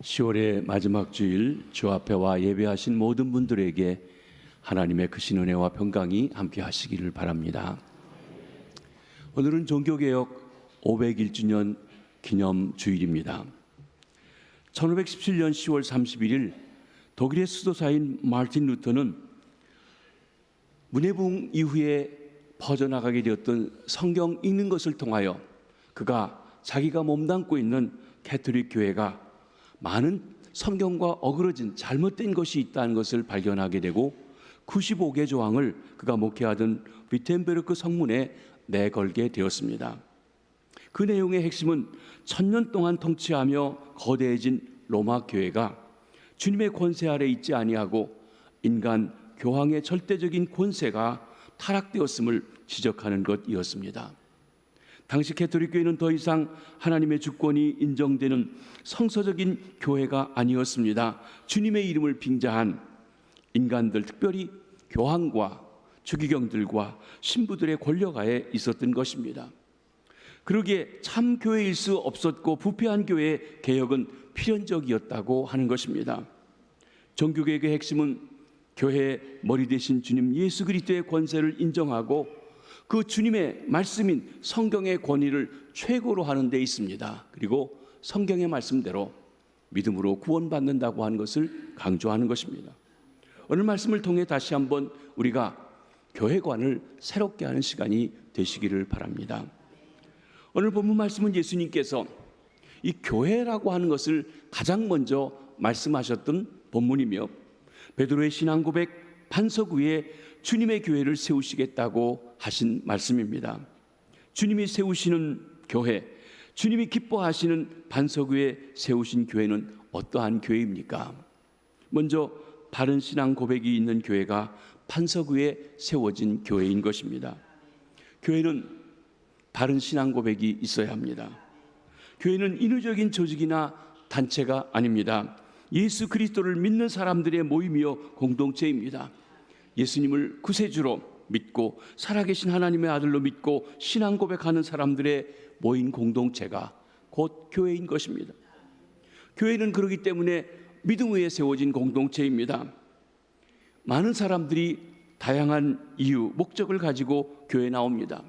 10월의 마지막 주일 주 앞에 와 예배하신 모든 분들에게 하나님의 크신 은혜와 평강이 함께 하시기를 바랍니다. 오늘은 종교개혁 501주년 기념 주일입니다. 1517년 10월 31일 독일의 수도사인 마르틴 루터는 문해부흥 이후에 퍼져나가게 되었던 성경 읽는 것을 통하여 그가 자기가 몸담고 있는 캐톨릭 교회가 많은 성경과 어그러진 잘못된 것이 있다는 것을 발견하게 되고 95개 조항을 그가 목회하던 위텐베르크 성문에 내걸게 되었습니다. 그 내용의 핵심은 1000년 동안 통치하며 거대해진 로마 교회가 주님의 권세 아래 있지 아니하고 인간 교황의 절대적인 권세가 타락되었음을 지적하는 것이었습니다. 당시 캐톨릭 교회는 더 이상 하나님의 주권이 인정되는 성서적인 교회가 아니었습니다. 주님의 이름을 빙자한 인간들, 특별히 교황과 추기경들과 신부들의 권력하에 있었던 것입니다. 그러기에 참 교회일 수 없었고 부패한 교회의 개혁은 필연적이었다고 하는 것입니다. 종교개혁의 핵심은 교회의 머리 대신 주님 예수 그리스도의 권세를 인정하고 그 주님의 말씀인 성경의 권위를 최고로 하는 데 있습니다. 그리고 성경의 말씀대로 믿음으로 구원받는다고 하는 것을 강조하는 것입니다. 오늘 말씀을 통해 다시 한번 우리가 교회관을 새롭게 하는 시간이 되시기를 바랍니다. 오늘 본문 말씀은 예수님께서 이 교회라고 하는 것을 가장 먼저 말씀하셨던 본문이며 베드로의 신앙 고백 반석 위에 주님의 교회를 세우시겠다고 하신 말씀입니다. 주님이 세우시는 교회, 주님이 기뻐하시는 반석 위에 세우신 교회는 어떠한 교회입니까? 먼저 바른 신앙 고백이 있는 교회가 반석 위에 세워진 교회인 것입니다. 교회는 바른 신앙 고백이 있어야 합니다. 교회는 인위적인 조직이나 단체가 아닙니다. 예수 그리스도를 믿는 사람들의 모임이요 공동체입니다. 예수님을 구세주로 믿고 살아계신 하나님의 아들로 믿고 신앙 고백하는 사람들의 모인 공동체가 곧 교회인 것입니다. 교회는 그렇기 때문에 믿음 위에 세워진 공동체입니다. 많은 사람들이 다양한 이유, 목적을 가지고 교회에 나옵니다.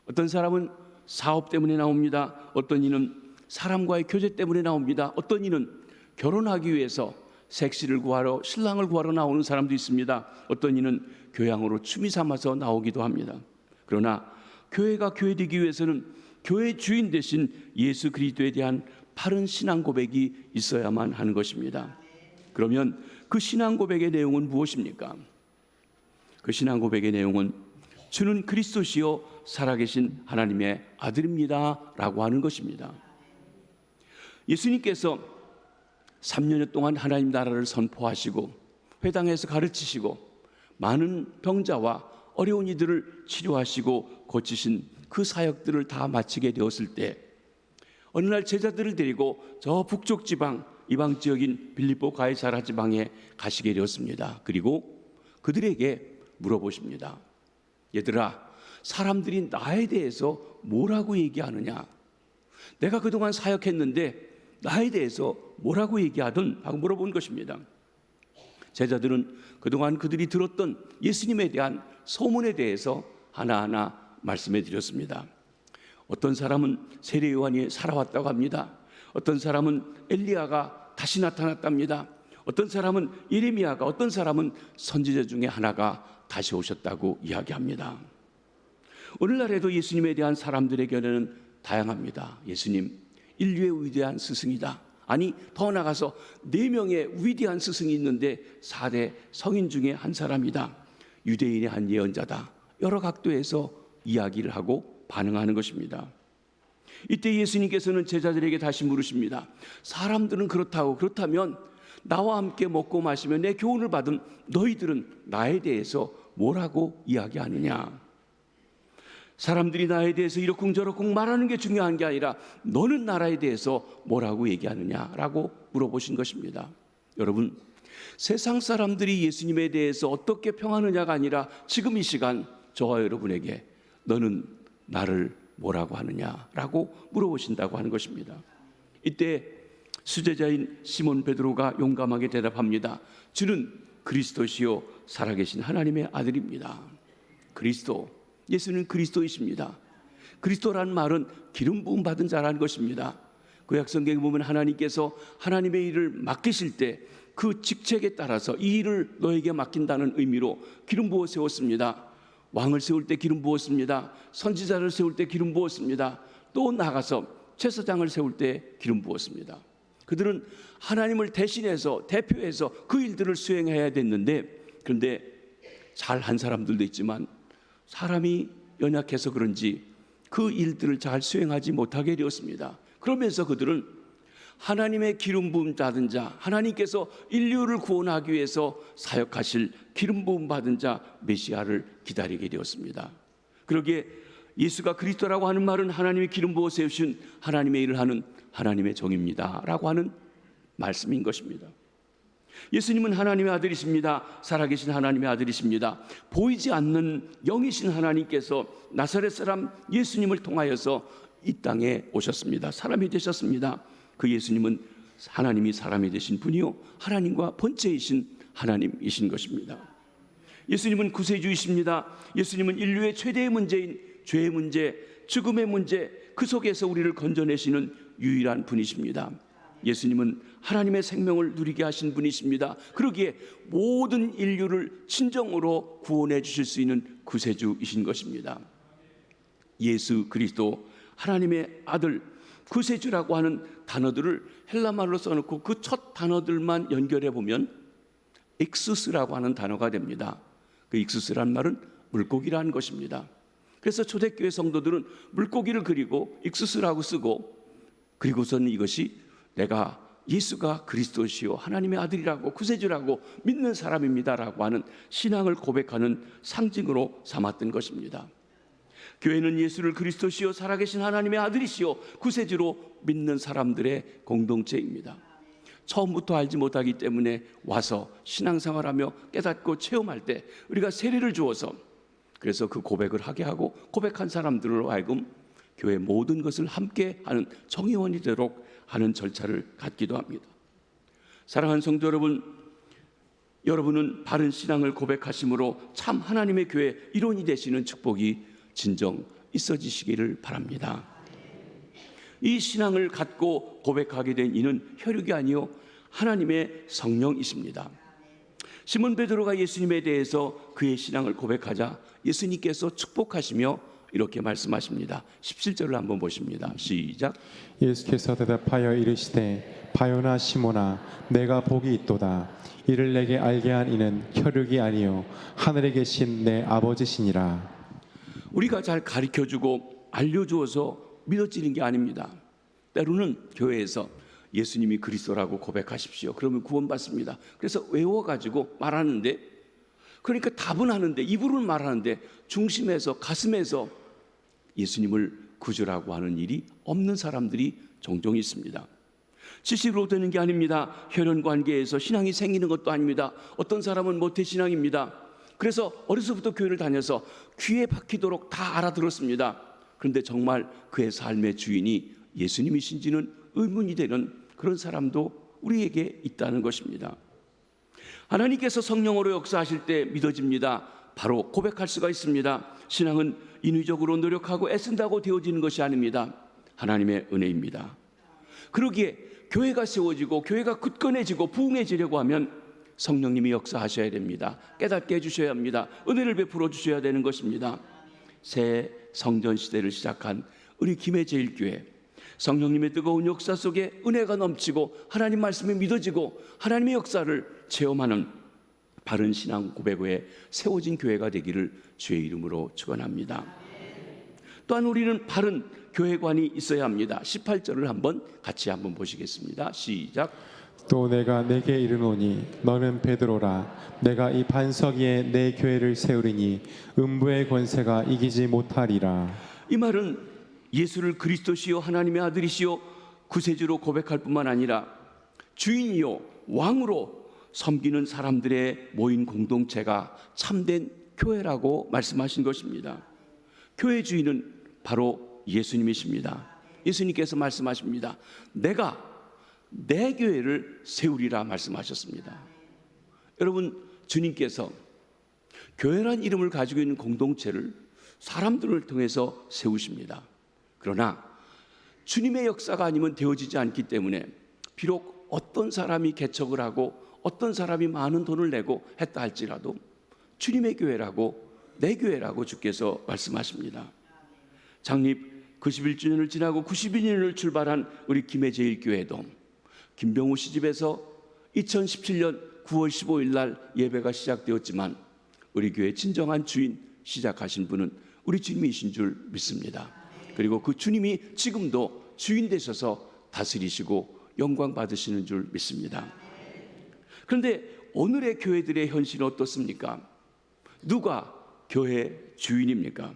어떤 사람은 사업 때문에 나옵니다. 어떤 이는 사람과의 교제 때문에 나옵니다. 어떤 이는 결혼하기 위해서 색시를 구하러 신랑을 구하러 나오는 사람도 있습니다. 어떤 이는 교양으로 취미 삼아서 나오기도 합니다. 그러나 교회가 교회되기 위해서는 교회 주인 대신 예수 그리스도에 대한 바른 신앙 고백이 있어야만 하는 것입니다. 그러면 그 신앙 고백의 내용은 무엇입니까? 그 신앙 고백의 내용은 주는 그리스도시요 살아계신 하나님의 아들입니다 라고 하는 것입니다. 예수님께서 3년여 동안 하나님 나라를 선포하시고 회당에서 가르치시고 많은 병자와 어려운 이들을 치료하시고 고치신 그 사역들을 다 마치게 되었을 때 어느 날 제자들을 데리고 저 북쪽 지방 이방 지역인 빌립보 가이사라 지방에 가시게 되었습니다. 그리고 그들에게 물어보십니다. 얘들아, 사람들이 나에 대해서 뭐라고 얘기하느냐? 내가 그동안 사역했는데 나에 대해서 뭐라고 얘기하든 하고 물어본 것입니다. 제자들은 그동안 그들이 들었던 예수님에 대한 소문에 대해서 하나하나 말씀해 드렸습니다. 어떤 사람은 세례 요한이 살아왔다고 합니다. 어떤 사람은 엘리야가 다시 나타났답니다. 어떤 사람은 예레미야가, 어떤 사람은 선지자 중에 하나가 다시 오셨다고 이야기합니다. 오늘날에도 예수님에 대한 사람들의 견해는 다양합니다. 예수님 인류의 위대한 스승이다. 아니 더 나가서 4명의 위대한 스승이 있는데 4대 성인 중에 한 사람이다. 유대인의 한 예언자다. 여러 각도에서 이야기를 하고 반응하는 것입니다. 이때 예수님께서는 제자들에게 다시 물으십니다. 사람들은 그렇다면 나와 함께 먹고 마시며 내 교훈을 받은 너희들은 나에 대해서 뭐라고 이야기하느냐? 사람들이 나에 대해서 이러쿵저러쿵 말하는 게 중요한 게 아니라 너는 나라에 대해서 뭐라고 얘기하느냐라고 물어보신 것입니다. 여러분, 세상 사람들이 예수님에 대해서 어떻게 평하느냐가 아니라 지금 이 시간 저와 여러분에게 너는 나를 뭐라고 하느냐라고 물어보신다고 하는 것입니다. 이때 수제자인 시몬 베드로가 용감하게 대답합니다. 주는 그리스도시요 살아계신 하나님의 아들입니다. 그리스도, 예수는 그리스도이십니다. 그리스도라는 말은 기름 부음 받은 자라는 것입니다. 구약 성경에 보면 하나님께서 하나님의 일을 맡기실 때 그 직책에 따라서 이 일을 너에게 맡긴다는 의미로 기름 부어 세웠습니다. 왕을 세울 때 기름 부었습니다. 선지자를 세울 때 기름 부었습니다. 또 나가서 제사장을 세울 때 기름 부었습니다. 그들은 하나님을 대신해서 대표해서 그 일들을 수행해야 됐는데, 그런데 잘한 사람들도 있지만 사람이 연약해서 그런지 그 일들을 잘 수행하지 못하게 되었습니다. 그러면서 그들은 하나님의 기름 부음 받은 자, 하나님께서 인류를 구원하기 위해서 사역하실 기름 부음 받은 자 메시아를 기다리게 되었습니다. 그러기에 예수가 그리스도라고 하는 말은 하나님의 기름 부어 세우신 하나님의 일을 하는 하나님의 종입니다 라고 하는 말씀인 것입니다. 예수님은 하나님의 아들이십니다. 살아계신 하나님의 아들이십니다. 보이지 않는 영이신 하나님께서 나사렛 사람 예수님을 통하여서 이 땅에 오셨습니다. 사람이 되셨습니다. 그 예수님은 하나님이 사람이 되신 분이요 하나님과 본체이신 하나님이신 것입니다. 예수님은 구세주이십니다. 예수님은 인류의 최대의 문제인 죄의 문제, 죽음의 문제, 그 속에서 우리를 건져내시는 유일한 분이십니다. 예수님은 하나님의 생명을 누리게 하신 분이십니다. 그러기에 모든 인류를 진정으로 구원해 주실 수 있는 구세주이신 것입니다. 예수 그리스도, 하나님의 아들, 구세주라고 하는 단어들을 헬라말로 써놓고 그 첫 단어들만 연결해 보면 익수스라고 하는 단어가 됩니다. 그 익수스라는 말은 물고기라는 것입니다. 그래서 초대교회 성도들은 물고기를 그리고 익수스라고 쓰고, 그리고서는 이것이 내가 예수가 그리스도시요 하나님의 아들이라고 구세주라고 믿는 사람입니다라고 하는 신앙을 고백하는 상징으로 삼았던 것입니다. 교회는 예수를 그리스도시요 살아계신 하나님의 아들이시요 구세주로 믿는 사람들의 공동체입니다. 처음부터 알지 못하기 때문에 와서 신앙생활하며 깨닫고 체험할 때 우리가 세례를 주어서, 그래서 그 고백을 하게 하고 고백한 사람들로 하여금 교회 모든 것을 함께 하는 정의원이 되도록 하는 절차를 갖기도 합니다. 사랑하는 성도 여러분, 여러분은 바른 신앙을 고백하심으로 참 하나님의 교회 일원이 되시는 축복이 진정 있어지시기를 바랍니다. 이 신앙을 갖고 고백하게 된 이는 혈육이 아니요 하나님의 성령이십니다. 시몬 베드로가 예수님에 대해서 그의 신앙을 고백하자 예수님께서 축복하시며 이렇게 말씀하십니다. 17절을 한번 보십니다. 시작. 예수께서 대답하여 이르시되 바요나 시몬아 내가 복이 있도다. 이를 내게 알게 한 이는 혈육이 아니요 하늘에 계신 내 아버지시니라. 우리가 잘 가르쳐주고 알려주어서 믿어지는 게 아닙니다. 때로는 교회에서 예수님이 그리스도라고 고백하십시오. 그러면 구원받습니다. 그래서 외워가지고 말하는데, 그러니까 답은 하는데, 입으로는 말하는데 중심에서 가슴에서 예수님을 구주라고 하는 일이 없는 사람들이 종종 있습니다. 지식으로 되는 게 아닙니다. 혈연 관계에서 신앙이 생기는 것도 아닙니다. 어떤 사람은 모태신앙입니다. 그래서 어려서부터 교회를 다녀서 귀에 박히도록 다 알아들었습니다. 그런데 정말 그의 삶의 주인이 예수님이신지는 의문이 되는 그런 사람도 우리에게 있다는 것입니다. 하나님께서 성령으로 역사하실 때 믿어집니다. 바로 고백할 수가 있습니다. 신앙은 인위적으로 노력하고 애쓴다고 되어지는 것이 아닙니다. 하나님의 은혜입니다. 그러기에 교회가 세워지고 교회가 굳건해지고 부흥해지려고 하면 성령님이 역사하셔야 됩니다. 깨닫게 해주셔야 합니다. 은혜를 베풀어 주셔야 되는 것입니다. 새 성전 시대를 시작한 우리 김해제일교회, 성령님의 뜨거운 역사 속에 은혜가 넘치고 하나님 말씀이 믿어지고 하나님의 역사를 체험하는 바른 신앙 고백 후에 세워진 교회가 되기를 주의 이름으로 축원합니다. 또한 우리는 바른 교회관이 있어야 합니다. 18절을 같이 한번 보시겠습니다. 시작. 또 내가 내게 이르노니 너는 베드로라. 내가 이 반석 위에 내 교회를 세우리니 음부의 권세가 이기지 못하리라. 이 말은 예수를 그리스도시요 하나님의 아들이시요 구세주로 고백할 뿐만 아니라 주인이요 왕으로 섬기는 사람들의 모인 공동체가 참된 교회라고 말씀하신 것입니다. 교회 주인은 바로 예수님이십니다. 예수님께서 말씀하십니다. 내가 내 교회를 세우리라 말씀하셨습니다. 여러분, 주님께서 교회란 이름을 가지고 있는 공동체를 사람들을 통해서 세우십니다. 그러나 주님의 역사가 아니면 되어지지 않기 때문에 비록 어떤 사람이 개척을 하고 어떤 사람이 많은 돈을 내고 했다 할지라도 주님의 교회라고, 내 교회라고 주께서 말씀하십니다. 창립 91주년을 지나고 92년을 출발한 우리 김해제일교회도 김병우 시집에서 2017년 9월 15일 날 예배가 시작되었지만 우리 교회 진정한 주인, 시작하신 분은 우리 주님이신 줄 믿습니다. 그리고 그 주님이 지금도 주인 되셔서 다스리시고 영광 받으시는 줄 믿습니다. 그런데 오늘의 교회들의 현실은 어떻습니까? 누가 교회 주인입니까?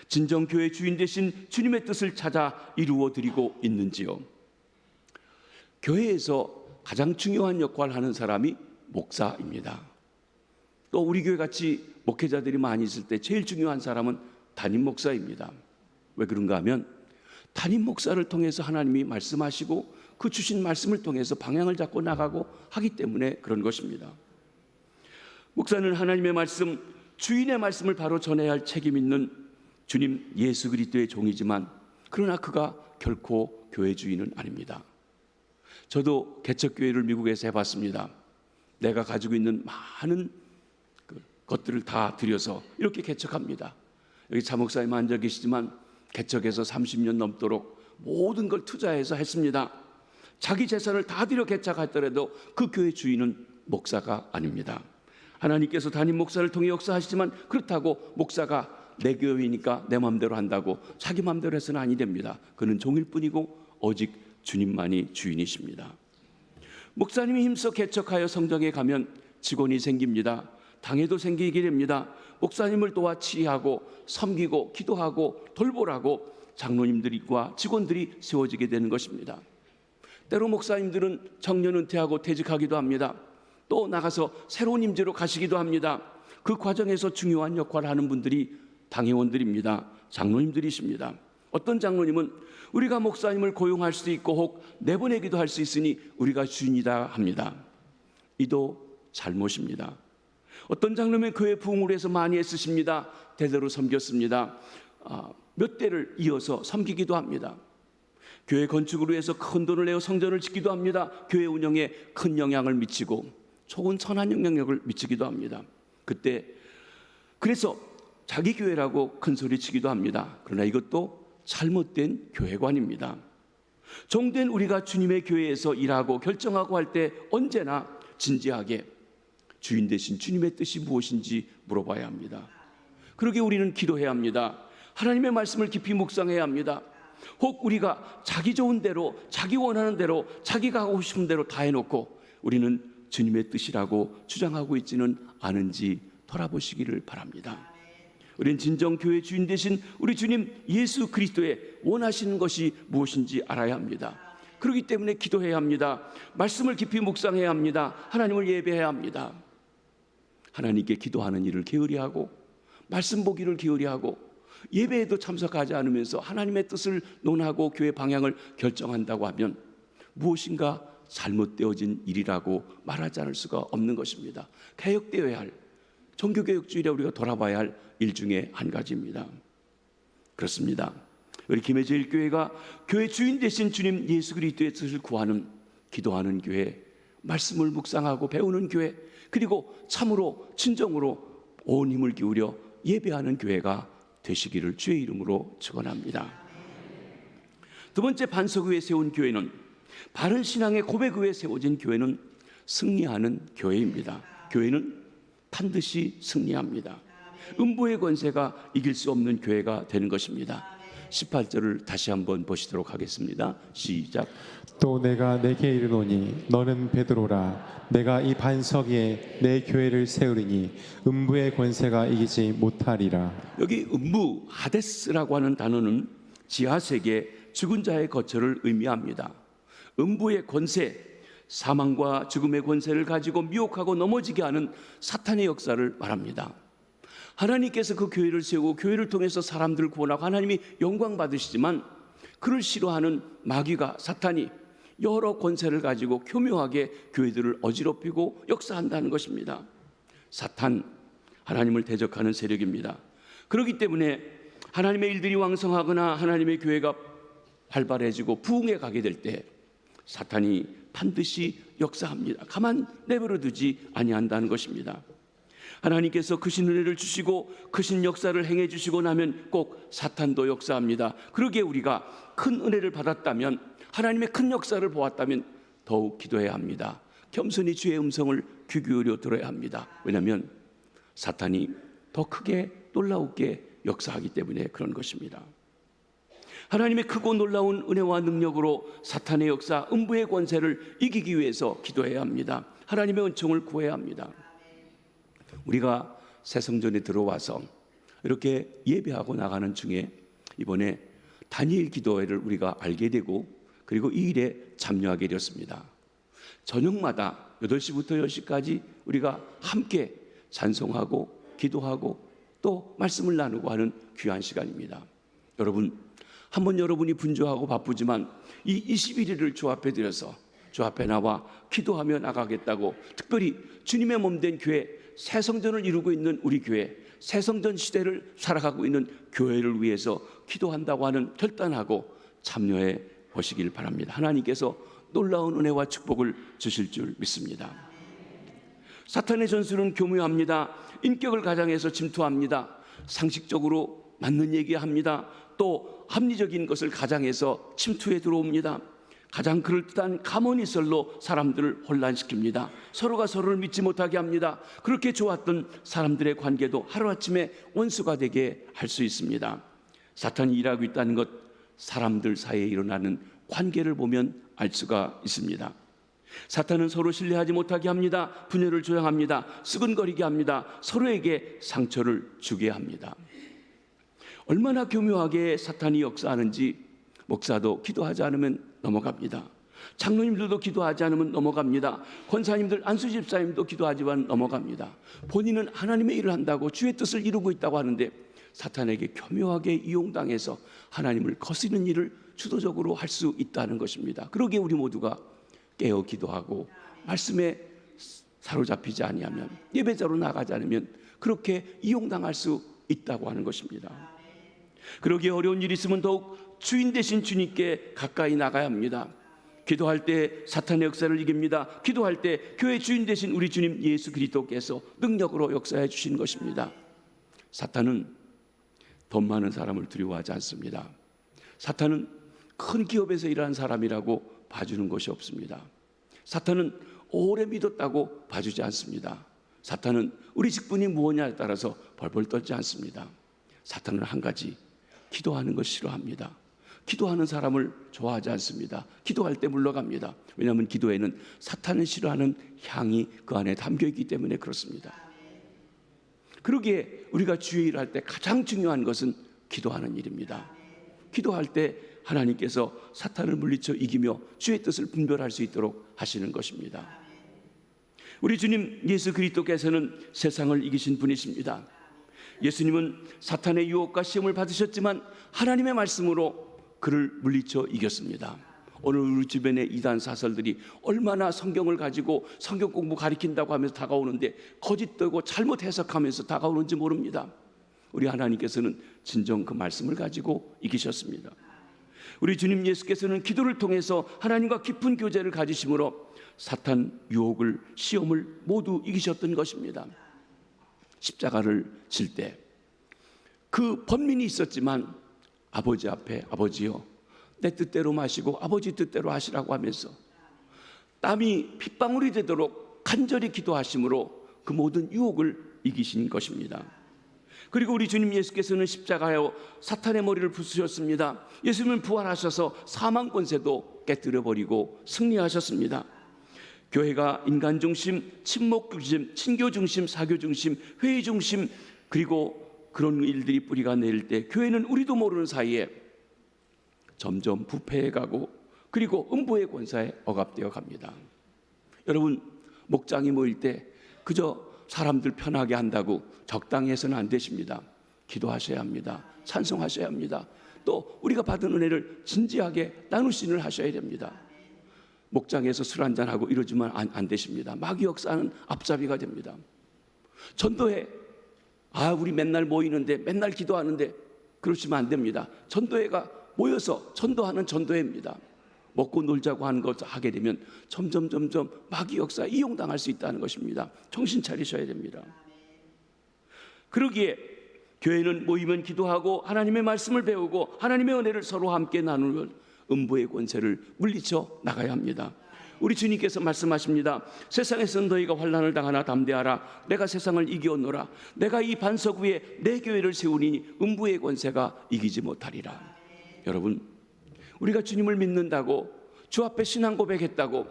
진정 교회 주인 되신 주님의 뜻을 찾아 이루어 드리고 있는지요? 교회에서 가장 중요한 역할을 하는 사람이 목사입니다. 또 우리 교회 같이 목회자들이 많이 있을 때 제일 중요한 사람은 담임 목사입니다. 왜 그런가 하면 담임 목사를 통해서 하나님이 말씀하시고 그 주신 말씀을 통해서 방향을 잡고 나가고 하기 때문에 그런 것입니다. 목사는 하나님의 말씀, 주인의 말씀을 바로 전해야 할 책임 있는 주님 예수 그리스도의 종이지만 그러나 그가 결코 교회 주인은 아닙니다. 저도 개척교회를 미국에서 해봤습니다. 내가 가지고 있는 많은 것들을 다 들여서 이렇게 개척합니다. 여기 차 목사님 앉아 계시지만 개척해서 30년 넘도록 모든 걸 투자해서 했습니다. 자기 재산을 다 들여 개척했더라도 그 교회 주인은 목사가 아닙니다. 하나님께서 담임 목사를 통해 역사하시지만 그렇다고 목사가 내 교회니까 내 마음대로 한다고 자기 마음대로 해서는 아니 됩니다. 그는 종일 뿐이고 오직 주님만이 주인이십니다. 목사님이 힘써 개척하여 성장해 가면 직원이 생깁니다. 당회도 생기게 됩니다. 목사님을 도와 치의하고 섬기고 기도하고 돌보라고 장로님들과 직원들이 세워지게 되는 것입니다. 때로 목사님들은 정년 은퇴하고 퇴직하기도 합니다. 또 나가서 새로운 임재로 가시기도 합니다. 그 과정에서 중요한 역할을 하는 분들이 당회원들입니다. 장로님들이십니다. 어떤 장로님은 우리가 목사님을 고용할 수 있고 혹 내보내기도 할 수 있으니 우리가 주인이다 합니다. 이도 잘못입니다. 어떤 장로님은 교회 부흥을 위해서 많이 애쓰십니다. 대대로 섬겼습니다. 몇 대를 이어서 섬기기도 합니다. 교회 건축을 위해서 큰 돈을 내어 성전을 짓기도 합니다. 교회 운영에 큰 영향을 미치고 좋은 선한 영향력을 미치기도 합니다. 그래서 자기 교회라고 큰 소리 치기도 합니다. 그러나 이것도 잘못된 교회관입니다. 종된 우리가 주님의 교회에서 일하고 결정하고 할 때 언제나 진지하게 주인 되신 주님의 뜻이 무엇인지 물어봐야 합니다. 그러게 우리는 기도해야 합니다. 하나님의 말씀을 깊이 묵상해야 합니다. 혹 우리가 자기 좋은 대로, 자기 원하는 대로, 자기가 하고 싶은 대로 다 해놓고 우리는 주님의 뜻이라고 주장하고 있지는 않은지 돌아보시기를 바랍니다. 우리는 진정 교회 주인 되신 우리 주님 예수 그리스도의 원하시는 것이 무엇인지 알아야 합니다. 그렇기 때문에 기도해야 합니다. 말씀을 깊이 묵상해야 합니다. 하나님을 예배해야 합니다. 하나님께 기도하는 일을 게으리하고 말씀 보기를 게으리하고 예배에도 참석하지 않으면서 하나님의 뜻을 논하고 교회 방향을 결정한다고 하면 무엇인가 잘못되어진 일이라고 말하지 않을 수가 없는 것입니다. 개혁되어야 할, 종교개혁주의라 우리가 돌아봐야 할 일 중에 한 가지입니다. 그렇습니다. 우리 김해제일교회가 교회 주인 되신 주님 예수 그리스도의 뜻을 구하는, 기도하는 교회, 말씀을 묵상하고 배우는 교회, 그리고 참으로 진정으로 온 힘을 기울여 예배하는 교회가 되시기를 주의 이름으로 축원합니다. 두 번째 반석 위에 세운 교회는, 바른 신앙의 고백 위에 세워진 교회는 승리하는 교회입니다. 교회는 반드시 승리합니다. 음부의 권세가 이길 수 없는 교회가 되는 것입니다. 18절을 다시 한번 보시도록 하겠습니다. 시작. 또 내가 내게 이르노니 너는 베드로라. 내가 이 반석 위에 내 교회를 세우리니 음부의 권세가 이기지 못하리라. 여기 음부, 하데스라고 하는 단어는 지하세계, 죽은 자의 거처를 의미합니다. 음부의 권세, 사망과 죽음의 권세를 가지고 미혹하고 넘어지게 하는 사탄의 역사를 말합니다. 하나님께서 그 교회를 세우고 교회를 통해서 사람들을 구원하고 하나님이 영광 받으시지만 그를 싫어하는 마귀가, 사탄이 여러 권세를 가지고 교묘하게 교회들을 어지럽히고 역사한다는 것입니다. 사탄, 하나님을 대적하는 세력입니다. 그렇기 때문에 하나님의 일들이 왕성하거나 하나님의 교회가 활발해지고 부흥해 가게 될 때 사탄이 반드시 역사합니다. 가만 내버려 두지 아니한다는 것입니다. 하나님께서 크신 은혜를 주시고 크신 역사를 행해 주시고 나면 꼭 사탄도 역사합니다. 그러기에 우리가 큰 은혜를 받았다면, 하나님의 큰 역사를 보았다면 더욱 기도해야 합니다. 겸손히 주의 음성을 귀 기울여 들어야 합니다. 왜냐하면 사탄이 더 크게 놀라우게 역사하기 때문에 그런 것입니다. 하나님의 크고 놀라운 은혜와 능력으로 사탄의 역사, 음부의 권세를 이기기 위해서 기도해야 합니다. 하나님의 은총을 구해야 합니다. 우리가 새성전에 들어와서 이렇게 예배하고 나가는 중에 이번에 다니엘 기도회를 우리가 알게 되고, 그리고 이 일에 참여하게 되었습니다. 저녁마다 8시부터 10시까지 우리가 함께 찬송하고 기도하고 또 말씀을 나누고 하는 귀한 시간입니다. 여러분, 한번 여러분이 분주하고 바쁘지만 이 21일을 주 앞에 드려서 주 앞에 나와 기도하며 나가겠다고, 특별히 주님의 몸된 교회, 새성전을 이루고 있는 우리 교회, 새성전 시대를 살아가고 있는 교회를 위해서 기도한다고 하는 결단하고 참여해 보시길 바랍니다. 하나님께서 놀라운 은혜와 축복을 주실 줄 믿습니다. 사탄의 전술은 교묘합니다. 인격을 가장해서 침투합니다. 상식적으로 맞는 얘기합니다. 또 합리적인 것을 가장해서 침투해 들어옵니다. 가장 그럴듯한 가모니설로 사람들을 혼란시킵니다. 서로가 서로를 믿지 못하게 합니다. 그렇게 좋았던 사람들의 관계도 하루아침에 원수가 되게 할 수 있습니다. 사탄이 일하고 있다는 것, 사람들 사이에 일어나는 관계를 보면 알 수가 있습니다. 사탄은 서로 신뢰하지 못하게 합니다. 분열을 조장합니다. 쓰근거리게 합니다. 서로에게 상처를 주게 합니다. 얼마나 교묘하게 사탄이 역사하는지 목사도 기도하지 않으면 넘어갑니다. 장로님들도 기도하지 않으면 넘어갑니다. 권사님들, 안수집사님도 기도하지만 넘어갑니다. 본인은 하나님의 일을 한다고 주의 뜻을 이루고 있다고 하는데 사탄에게 교묘하게 이용당해서 하나님을 거스르는 일을 주도적으로 할 수 있다는 것입니다. 그러기에 우리 모두가 깨어 기도하고 말씀에 사로잡히지 아니하면, 예배자로 나가지 않으면 그렇게 이용당할 수 있다고 하는 것입니다. 그러기에 어려운 일이 있으면 더욱 주인 되신 주님께 가까이 나가야 합니다. 기도할 때 사탄의 역사를 이깁니다. 기도할 때 교회 주인 되신 우리 주님 예수 그리스도께서 능력으로 역사해 주신 것입니다. 사탄은 돈 많은 사람을 두려워하지 않습니다. 사탄은 큰 기업에서 일하는 사람이라고 봐주는 것이 없습니다. 사탄은 오래 믿었다고 봐주지 않습니다. 사탄은 우리 직분이 무엇냐에 따라서 벌벌 떨지 않습니다. 사탄은 한 가지, 기도하는 것 싫어합니다. 기도하는 사람을 좋아하지 않습니다. 기도할 때 물러갑니다. 왜냐하면 기도에는 사탄을 싫어하는 향이 그 안에 담겨있기 때문에 그렇습니다. 그러기에 우리가 주의 일을 할 때 가장 중요한 것은 기도하는 일입니다. 기도할 때 하나님께서 사탄을 물리쳐 이기며 주의 뜻을 분별할 수 있도록 하시는 것입니다. 우리 주님 예수 그리스도께서는 세상을 이기신 분이십니다. 예수님은 사탄의 유혹과 시험을 받으셨지만 하나님의 말씀으로 그를 물리쳐 이겼습니다. 오늘 우리 주변의 이단 사설들이 얼마나 성경을 가지고 성경 공부 가리킨다고 하면서 다가오는데 거짓되고 잘못 해석하면서 다가오는지 모릅니다. 우리 하나님께서는 진정 그 말씀을 가지고 이기셨습니다. 우리 주님 예수께서는 기도를 통해서 하나님과 깊은 교제를 가지심으로 사탄 유혹을, 시험을 모두 이기셨던 것입니다. 십자가를 질 때 그 번민이 있었지만 아버지 앞에, 아버지요, 내 뜻대로 마시고 아버지 뜻대로 하시라고 하면서 땀이 핏방울이 되도록 간절히 기도하심으로 그 모든 유혹을 이기신 것입니다. 그리고 우리 주님 예수께서는 십자가에 사탄의 머리를 부수셨습니다. 예수님은 부활하셔서 사망 권세도 깨뜨려버리고 승리하셨습니다. 교회가 인간 중심, 친목 중심, 친교 중심, 사교 중심, 회의 중심, 그리고 그런 일들이 뿌리가 내릴 때 교회는 우리도 모르는 사이에 점점 부패해가고 그리고 음부의 권사에 억압되어 갑니다. 여러분, 목장이 모일 때 그저 사람들 편하게 한다고 적당히 해서는 안 되십니다. 기도하셔야 합니다. 찬송하셔야 합니다. 또 우리가 받은 은혜를 진지하게 나누신을 하셔야 됩니다. 목장에서 술 한잔하고 이러지만 안 되십니다. 마귀 역사는 앞잡이가 됩니다. 전도회, 우리 맨날 모이는데 맨날 기도하는데 그러시면 안 됩니다. 전도회가 모여서 전도하는 전도회입니다. 먹고 놀자고 하는 것 하게 되면 점점 마귀 역사에 이용당할 수 있다는 것입니다. 정신 차리셔야 됩니다. 그러기에 교회는 모이면 기도하고 하나님의 말씀을 배우고 하나님의 은혜를 서로 함께 나누는 음부의 권세를 물리쳐 나가야 합니다. 우리 주님께서 말씀하십니다. 세상에서 너희가 환난을 당하나 담대하라. 내가 세상을 이기었노라. 내가 이 반석 위에 내 교회를 세우니 음부의 권세가 이기지 못하리라. 여러분, 우리가 주님을 믿는다고 주 앞에 신앙 고백했다고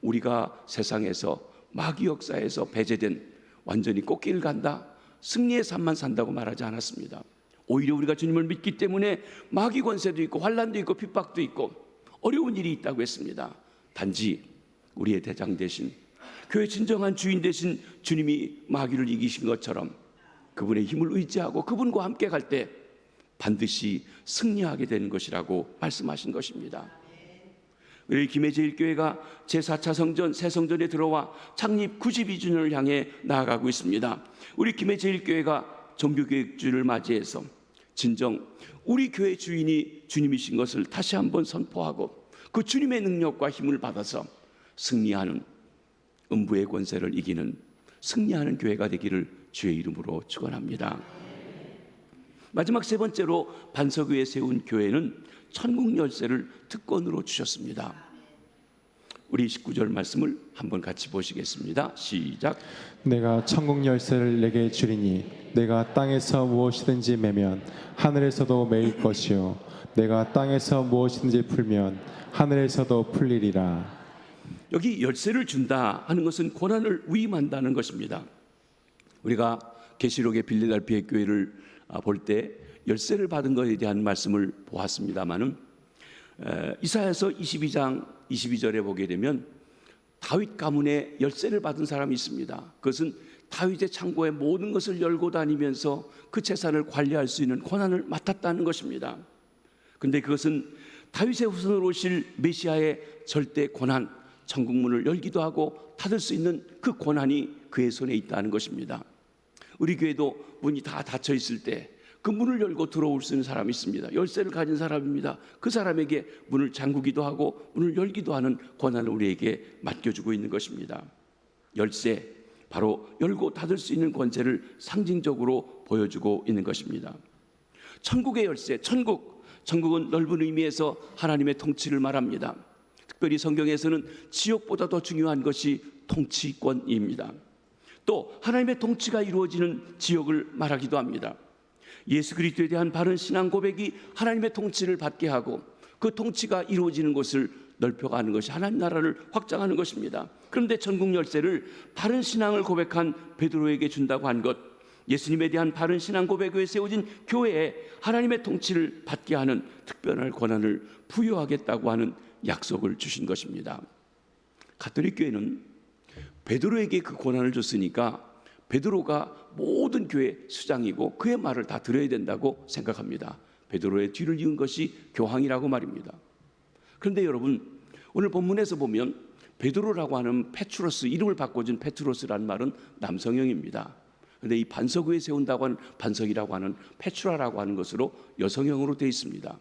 우리가 세상에서 마귀 역사에서 배제된 완전히 꽃길 간다, 승리의 삶만 산다고 말하지 않았습니다. 오히려 우리가 주님을 믿기 때문에 마귀 권세도 있고 환난도 있고 핍박도 있고 어려운 일이 있다고 했습니다. 단지 우리의 대장 되신, 교회의 진정한 주인 되신 주님이 마귀를 이기신 것처럼 그분의 힘을 의지하고 그분과 함께 갈 때 반드시 승리하게 되는 것이라고 말씀하신 것입니다. 우리 김해제일교회가 제4차 성전, 새 성전에 들어와 창립 92주년을 향해 나아가고 있습니다. 우리 김해제일교회가 종교개혁주를 맞이해서 진정 우리 교회 주인이 주님이신 것을 다시 한번 선포하고 그 주님의 능력과 힘을 받아서 승리하는, 음부의 권세를 이기는 승리하는 교회가 되기를 주의 이름으로 축원합니다. 마지막 세 번째로 반석 위에 세운 교회는 천국 열쇠를 특권으로 주셨습니다. 우리 19절 말씀을 한번 같이 보시겠습니다. 시작. 내가 천국 열쇠를 내게 주리니 내가 땅에서 무엇이든지 매면 하늘에서도 매일 것이요 내가 땅에서 무엇이든지 풀면 하늘에서도 풀리리라. 여기 열쇠를 준다 하는 것은 권한을 위임한다는 것입니다. 우리가 계시록의 빌레달피아 교회를 볼 때 열쇠를 받은 것에 대한 말씀을 보았습니다마는 이사야서 22장 22절에 보게 되면 다윗 가문에 열쇠를 받은 사람이 있습니다. 그것은 다윗의 창고에 모든 것을 열고 다니면서 그 재산을 관리할 수 있는 권한을 맡았다는 것입니다. 그런데 그것은 다윗의 후손으로 오실 메시아의 절대 권한, 천국문을 열기도 하고 닫을 수 있는 그 권한이 그의 손에 있다는 것입니다. 우리 교회도 문이 다 닫혀 있을 때 그 문을 열고 들어올 수 있는 사람이 있습니다. 열쇠를 가진 사람입니다. 그 사람에게 문을 잠그기도 하고 문을 열기도 하는 권한을 우리에게 맡겨주고 있는 것입니다. 열쇠, 바로 열고 닫을 수 있는 권세를 상징적으로 보여주고 있는 것입니다. 천국의 열쇠, 천국은 넓은 의미에서 하나님의 통치를 말합니다. 특별히 성경에서는 지옥보다 더 중요한 것이 통치권입니다. 또 하나님의 통치가 이루어지는 지역을 말하기도 합니다. 예수 그리스도에 대한 바른 신앙 고백이 하나님의 통치를 받게 하고 그 통치가 이루어지는 곳을 넓혀가는 것이 하나님 나라를 확장하는 것입니다. 그런데 천국 열쇠를 바른 신앙을 고백한 베드로에게 준다고 한 것, 예수님에 대한 바른 신앙 고백에 세워진 교회에 하나님의 통치를 받게 하는 특별한 권한을 부여하겠다고 하는 약속을 주신 것입니다. 가톨릭 교회는 베드로에게 그 권한을 줬으니까 베드로가 모든 교회 수장이고 그의 말을 다 들어야 된다고 생각합니다. 베드로의 뒤를 이은 것이 교황이라고 말입니다. 그런데 여러분, 오늘 본문에서 보면 베드로라고 하는 페트로스, 이름을 바꿔준 페트로스라는 말은 남성형입니다. 그런데 이 반석 위에 세운다고 하는 반석이라고 하는 페트라라고 하는 것으로 여성형으로 되어 있습니다.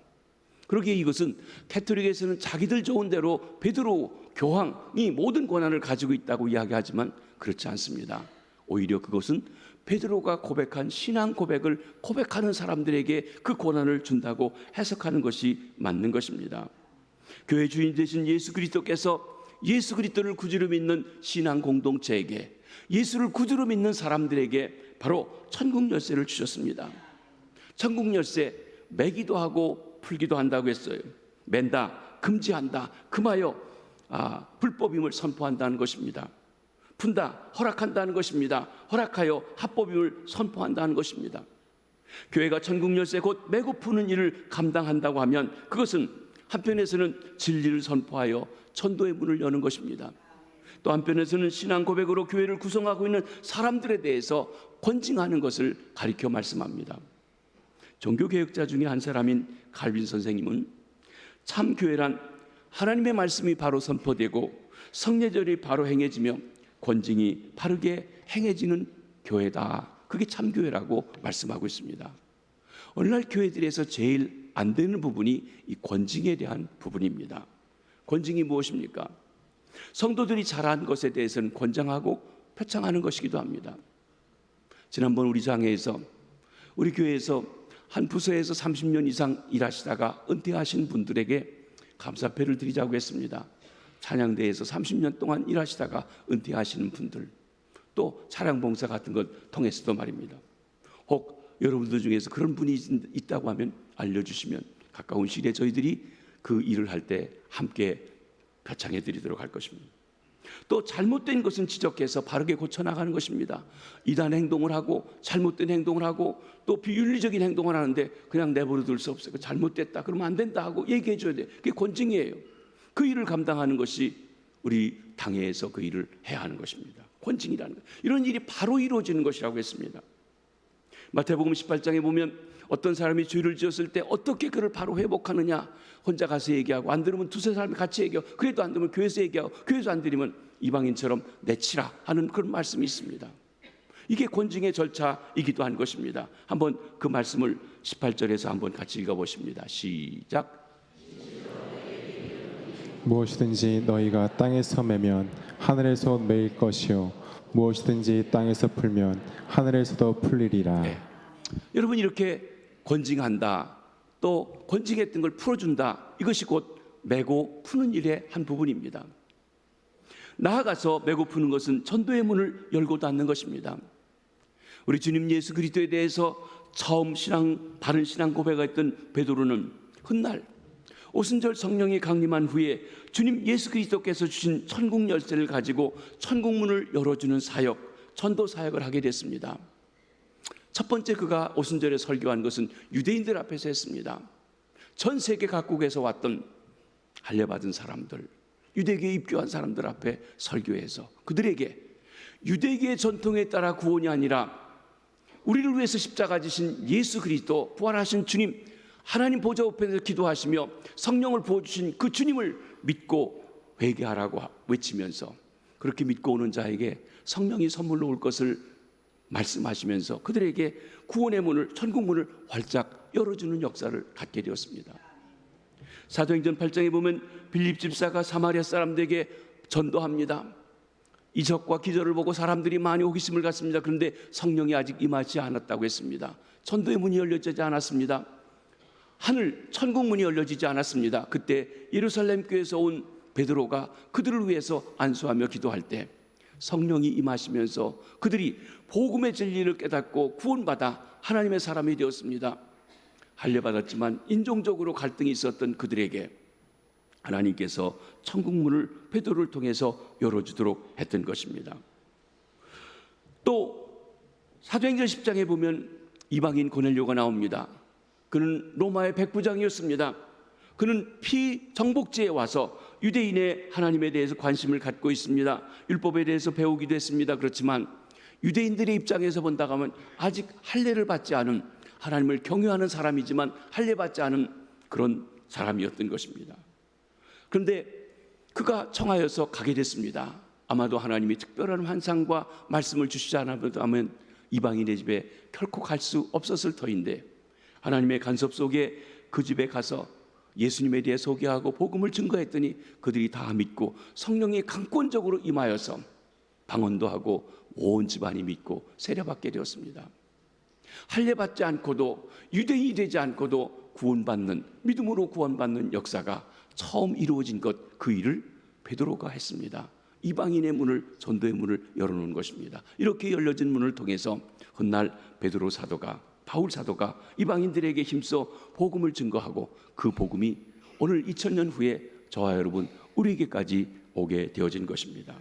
그러기에 이것은 가톨릭에서는 자기들 좋은 대로 베드로 교황이 모든 권한을 가지고 있다고 이야기하지만 그렇지 않습니다. 오히려 그것은 베드로가 고백한 신앙 고백을 고백하는 사람들에게 그 권한을 준다고 해석하는 것이 맞는 것입니다. 교회 주인 되신 예수 그리스도께서 예수 그리스도를 구주로 믿는 신앙 공동체에게, 예수를 구주로 믿는 사람들에게 바로 천국 열쇠를 주셨습니다. 천국 열쇠, 매기도 하고 풀기도 한다고 했어요. 맨다, 금지한다, 금하여 불법임을 선포한다는 것입니다. 푼다, 허락한다는 것입니다. 허락하여 합법임을 선포한다는 것입니다. 교회가 천국 열쇠 곧 매고 푸는 일을 감당한다고 하면 그것은 한편에서는 진리를 선포하여 천도의 문을 여는 것입니다. 또 한편에서는 신앙 고백으로 교회를 구성하고 있는 사람들에 대해서 권징하는 것을 가리켜 말씀합니다. 종교개혁자 중에 한 사람인 칼빈 선생님은 참 교회란 하나님의 말씀이 바로 선포되고 성례절이 바로 행해지며 권징이 바르게 행해지는 교회다. 그게 참교회라고 말씀하고 있습니다. 오늘날 교회들에서 제일 안 되는 부분이 이 권징에 대한 부분입니다. 권징이 무엇입니까? 성도들이 잘한 것에 대해서는 권장하고 표창하는 것이기도 합니다. 지난번 우리 장회에서 우리 교회에서 한 부서에서 30년 이상 일하시다가 은퇴하신 분들에게 감사패를 드리자고 했습니다. 찬양대에서 30년 동안 일하시다가 은퇴하시는 분들, 또 차량봉사 같은 것 통해서도 말입니다. 혹 여러분들 중에서 그런 분이 있다고 하면 알려주시면 가까운 시일에 저희들이 그 일을 할 때 함께 표창해 드리도록 할 것입니다. 또 잘못된 것은 지적해서 바르게 고쳐나가는 것입니다. 이단 행동을 하고 잘못된 행동을 하고 또 비윤리적인 행동을 하는데 그냥 내버려 둘 수 없어요. 잘못됐다 그러면 안 된다 하고 얘기해 줘야 돼요. 그게 권징이에요. 그 일을 감당하는 것이 우리 당회에서 그 일을 해야 하는 것입니다. 권징이라는 것. 이런 일이 바로 이루어지는 것이라고 했습니다. 마태복음 18장에 보면 어떤 사람이 죄를 지었을 때 어떻게 그를 바로 회복하느냐, 혼자 가서 얘기하고 안 들으면 두세 사람이 같이 얘기하고 그래도 안 들으면 교회에서 얘기하고 교회에서 안 들으면 이방인처럼 내치라 하는 그런 말씀이 있습니다. 이게 권징의 절차이기도 한 것입니다. 한번 그 말씀을 18절에서 한번 같이 읽어보십니다. 시작. 무엇이든지 너희가 땅에서 매면 하늘에서 매일 것이요 무엇이든지 땅에서 풀면 하늘에서도 풀리리라. 네. 여러분, 이렇게 권징한다, 또 권징했던 걸 풀어준다, 이것이 곧 매고 푸는 일의 한 부분입니다. 나아가서 매고 푸는 것은 전도의 문을 열고 닫는 것입니다. 우리 주님 예수 그리스도에 대해서 처음 바른 신앙 고백했던 베드로는 훗날 오순절 성령이 강림한 후에 주님 예수 그리스도께서 주신 천국 열쇠를 가지고 천국문을 열어주는 사역, 전도 사역을 하게 됐습니다. 첫 번째 그가 오순절에 설교한 것은 유대인들 앞에서 했습니다. 전 세계 각국에서 왔던 할례받은 사람들, 유대교에 입교한 사람들 앞에 설교해서 그들에게 유대교의 전통에 따라 구원이 아니라 우리를 위해서 십자가 지신 예수 그리스도, 부활하신 주님, 하나님 보좌 우편에서 기도하시며 성령을 부어주신 그 주님을 믿고 회개하라고 외치면서 그렇게 믿고 오는 자에게 성령이 선물로 올 것을 말씀하시면서 그들에게 구원의 문을, 천국 문을 활짝 열어주는 역사를 갖게 되었습니다. 사도행전 8장에 보면 빌립 집사가 사마리아 사람들에게 전도합니다. 이적과 기적을 보고 사람들이 많이 호기심을 갖습니다. 그런데 성령이 아직 임하지 않았다고 했습니다. 전도의 문이 열려지지 않았습니다. 하늘 천국 문이 열려지지 않았습니다. 그때 예루살렘 교회에서 온 베드로가 그들을 위해서 안수하며 기도할 때 성령이 임하시면서 그들이 복음의 진리를 깨닫고 구원받아 하나님의 사람이 되었습니다. 할례받았지만 인종적으로 갈등이 있었던 그들에게 하나님께서 천국 문을 베드로를 통해서 열어주도록 했던 것입니다. 또 사도행전 10장에 보면 이방인 고넬료가 나옵니다. 그는 로마의 백부장이었습니다. 그는 피정복지에 와서 유대인의 하나님에 대해서 관심을 갖고 있습니다. 율법에 대해서 배우기도 했습니다. 그렇지만 유대인들의 입장에서 본다고 하면 아직 할례를 받지 않은, 하나님을 경외하는 사람이지만 할례 받지 않은 그런 사람이었던 것입니다. 그런데 그가 청하여서 가게 됐습니다. 아마도 하나님이 특별한 환상과 말씀을 주시지 않았다면 이방인의 집에 결코 갈 수 없었을 터인데 하나님의 간섭 속에 그 집에 가서 예수님에 대해 소개하고 복음을 증거했더니 그들이 다 믿고 성령이 강권적으로 임하여서 방언도 하고 온 집안이 믿고 세례받게 되었습니다. 할례 받지 않고도, 유대인이 되지 않고도 구원받는, 믿음으로 구원받는 역사가 처음 이루어진 것, 그 일을 베드로가 했습니다. 이방인의 문을, 전도의 문을 열어놓은 것입니다. 이렇게 열려진 문을 통해서 훗날 베드로 사도가, 바울 사도가 이방인들에게 힘써 복음을 증거하고 그 복음이 오늘 2000년 후에 저와 여러분 우리에게까지 오게 되어진 것입니다.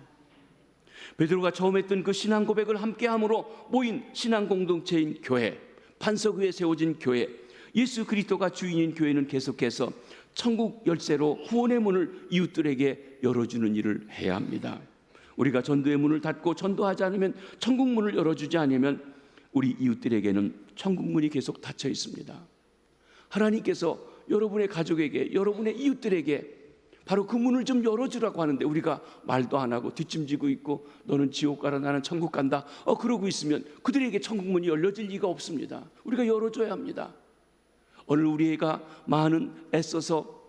베드로가 처음 했던 그 신앙 고백을 함께함으로 모인 신앙 공동체인 교회, 반석 위에 세워진 교회, 예수 그리스도가 주인인 교회는 계속해서 천국 열쇠로 구원의 문을 이웃들에게 열어주는 일을 해야 합니다. 우리가 전도의 문을 닫고 전도하지 않으면, 천국 문을 열어주지 않으면 우리 이웃들에게는 천국 문이 계속 닫혀 있습니다. 하나님께서 여러분의 가족에게, 여러분의 이웃들에게 바로 그 문을 좀 열어주라고 하는데 우리가 말도 안 하고 뒷짐지고 있고 너는 지옥 가라 나는 천국 간다 그러고 있으면 그들에게 천국 문이 열려질 리가 없습니다. 우리가 열어줘야 합니다. 오늘 우리가 많은 애써서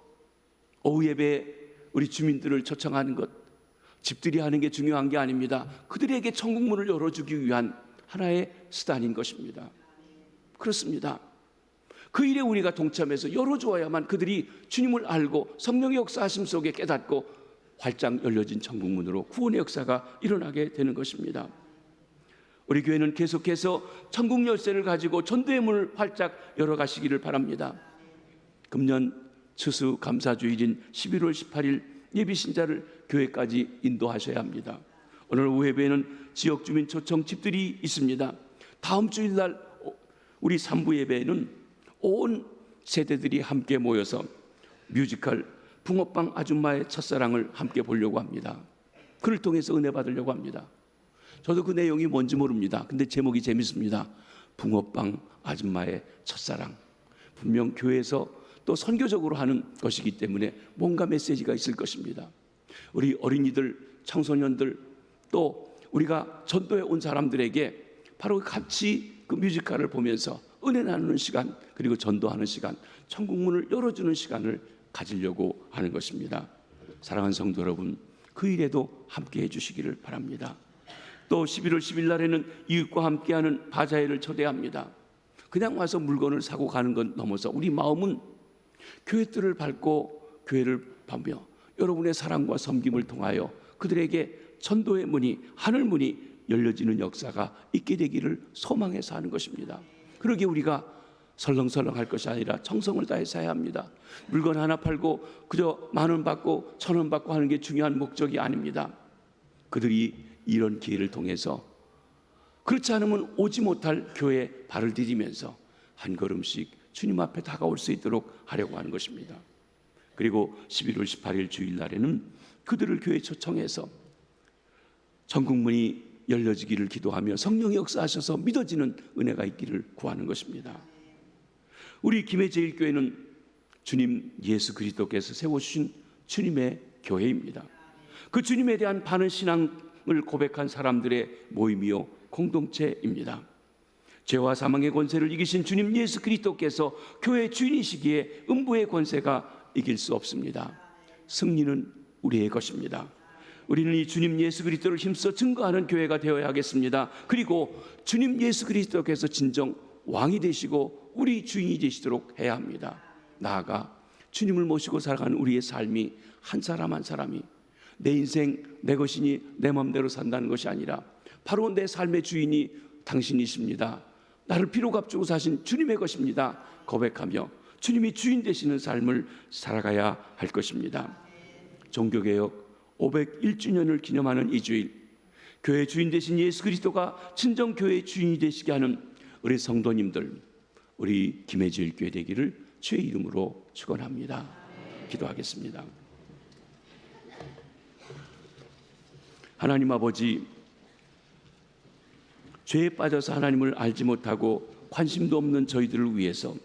오후 예배에 우리 주민들을 초청하는 것, 집들이 하는 게 중요한 게 아닙니다. 그들에게 천국 문을 열어주기 위한 하나의 수단인 것입니다. 그렇습니다. 그 일에 우리가 동참해서 열어주어야만 그들이 주님을 알고 성령의 역사하심 속에 깨닫고 활짝 열려진 천국문으로 구원의 역사가 일어나게 되는 것입니다. 우리 교회는 계속해서 천국 열쇠를 가지고 전도의 문을 활짝 열어가시기를 바랍니다. 금년 추수 감사주일인 11월 18일 예비신자를 교회까지 인도하셔야 합니다. 오늘 오후 예배에는 지역주민 초청 집들이 있습니다. 다음 주일날 우리 3부 예배에는 온 세대들이 함께 모여서 뮤지컬 붕어빵 아줌마의 첫사랑을 함께 보려고 합니다. 그를 통해서 은혜 받으려고 합니다. 저도 그 내용이 뭔지 모릅니다. 근데 제목이 재밌습니다. 붕어빵 아줌마의 첫사랑. 분명 교회에서 또 선교적으로 하는 것이기 때문에 뭔가 메시지가 있을 것입니다. 우리 어린이들, 청소년들 또 우리가 전도에 온 사람들에게 바로 같이 그 뮤지컬을 보면서 은혜 나누는 시간, 그리고 전도하는 시간, 천국문을 열어주는 시간을 가지려고 하는 것입니다. 사랑하는 성도 여러분, 그 일에도 함께 해주시기를 바랍니다. 또 11월 10일 날에는 이웃과 함께하는 바자회를 초대합니다. 그냥 와서 물건을 사고 가는 건 넘어서 우리 마음은 교회 뜰을 밟고 교회를 보며 여러분의 사랑과 섬김을 통하여 그들에게 전도의 문이, 하늘 문이 열려지는 역사가 있게 되기를 소망해서 하는 것입니다. 그러기에 우리가 설렁설렁 할 것이 아니라 정성을 다해서 해야 합니다. 물건 하나 팔고 그저 10,000원 받고 1,000원 받고 하는 게 중요한 목적이 아닙니다. 그들이 이런 기회를 통해서 그렇지 않으면 오지 못할 교회에 발을 디디면서 한 걸음씩 주님 앞에 다가올 수 있도록 하려고 하는 것입니다. 그리고 11월 18일 주일날에는 그들을 교회에 초청해서 천국문이 열려지기를 기도하며 성령이 역사하셔서 믿어지는 은혜가 있기를 구하는 것입니다. 우리 김해제일교회는 주님 예수 그리스도께서 세워주신 주님의 교회입니다. 그 주님에 대한 바른 신앙을 고백한 사람들의 모임이요 공동체입니다. 죄와 사망의 권세를 이기신 주님 예수 그리스도께서 교회의 주인이시기에 음부의 권세가 이길 수 없습니다. 승리는 우리의 것입니다. 우리는 이 주님 예수 그리스도를 힘써 증거하는 교회가 되어야 하겠습니다. 그리고 주님 예수 그리스도께서 진정 왕이 되시고 우리 주인이 되시도록 해야 합니다. 나아가 주님을 모시고 살아가는 우리의 삶이 한 사람 한 사람이 내 인생 내 것이니 내 마음대로 산다는 것이 아니라 바로 내 삶의 주인이 당신이십니다. 나를 피로 값주고 사신 주님의 것입니다. 고백하며 주님이 주인 되시는 삶을 살아가야 할 것입니다. 종교개혁 501주년을 기념하는 이 주일, 교회 주인 되신 예수 그리스도가 진정 교회의 주인이 되시게 하는 우리 성도님들, 우리 김해제일교회 되기를 주의 이름으로 축원합니다. 기도하겠습니다. 하나님 아버지, 죄에 빠져서 하나님을 알지 못하고 관심도 없는 저희들을 위해서